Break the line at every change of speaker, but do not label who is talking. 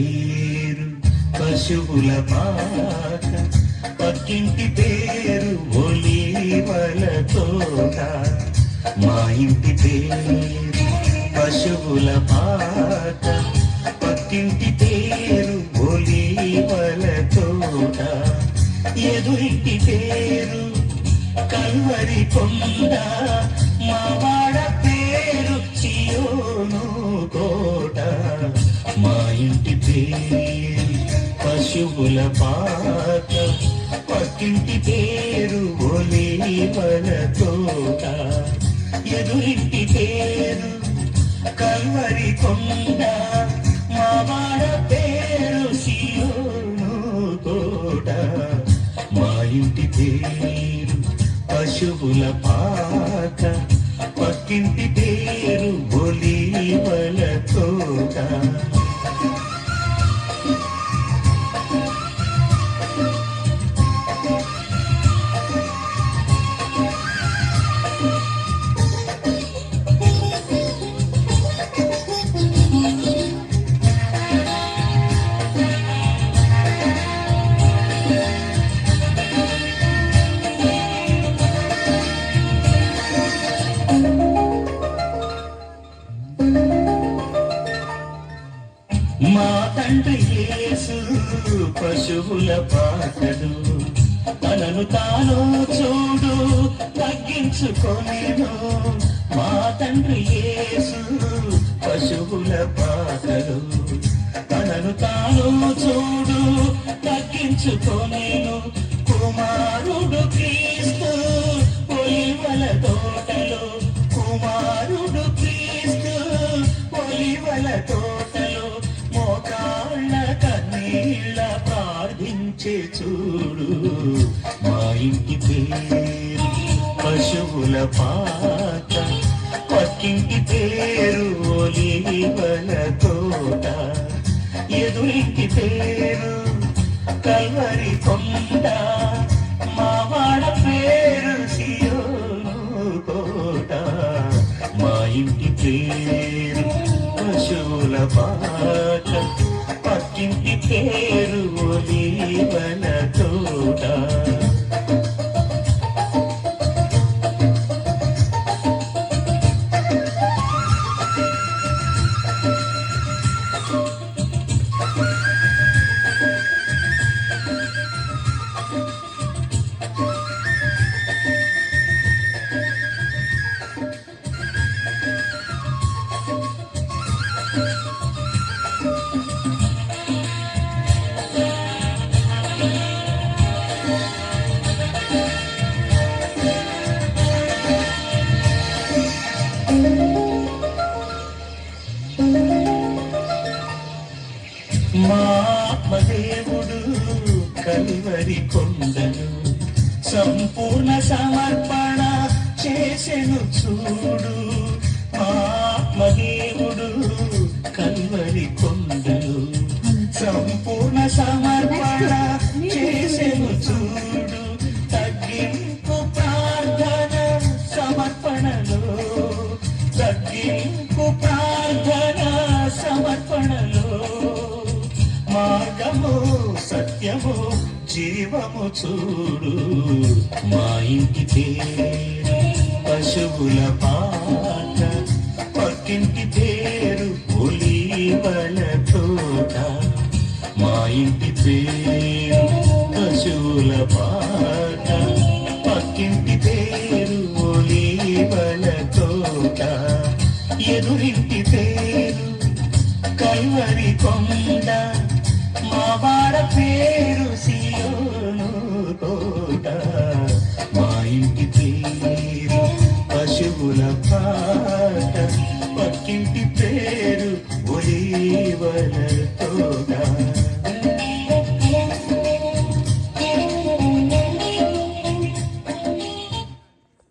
పేరు పశువుల పాక, పక్కింటి పేరు ఒలీవల తోట. మా ఇంటి పేరు పశువుల పాక, పక్కింటి పేరు ఒలీవల తోట. ఎదురింటి పేరు కల్వరి కొండ, మా వాడ పేరు సియోను కోట. మా ఇంటి పేరు పశువుల పాక, పక్కింటి పేరు ఒలీవల తోట. ఎదురింటి పేరు కల్వరి కొండ, మా వాడ పేరు సియోను కోట. మా ఇంటి పేరు పశువుల పాక, పక్కింటి పేరు ఒలీవల తోట. మా తండ్రి యేసు పశువుల పాకడు, తనను తాను చూడు తగ్గించుకొనెను. మా తండ్రి యేసు పశువుల పాకడు, తనను తాను చూడు తగ్గించుకొనెను. కుమారుడు క్రీస్తు ఒలీవల తోటలో, కుమారుడు క్రీస్తు ఒలీవల తోటలో. మోకాళ్ళ కన్నీళ్ళ ప్రార్థించే చూడు. మా ఇంటి పేరు పశువుల పాక, పక్కింటి పేరు ఒలీవల తోట. ఎదురింటి పేరు కల్వరి కొండ, మా వాడ పేరు సియోను కోట. మా ఇంటి పేరు పశువుల పాక, పక్కింటి పేరు ఒలీవల తోట. మా ఆత్మదేవుడు కల్వరి కొండను సంపూర్ణ సమర్పణ చేసెను చూడు. మా ఆత్మదేవుడు కల్వరి కొండను సంపూర్ణ సమర్పణ చేసెను చూడు. తగ్గింపు ప్రార్థన సమర్పణలో, తగ్గింపు ప్రార్థన సమర్పణలో. మార్గము సత్యము జీవము చూడు. మా ఇంటి పేరు పశువుల పాక, పక్కింటి పేరు ఒలీవల తోట. మా ఇంటి పేరు పశువుల పాక, పక్కింటి పేరు ఒలీవల తోట. ఎదురింటి పేరు కల్వరి కొండ, మా వాడ పేరు సియోను కోట. మా ఇంటి పేరు పశువుల పాక, పక్కింటి పేరు ఒలీవల తోట.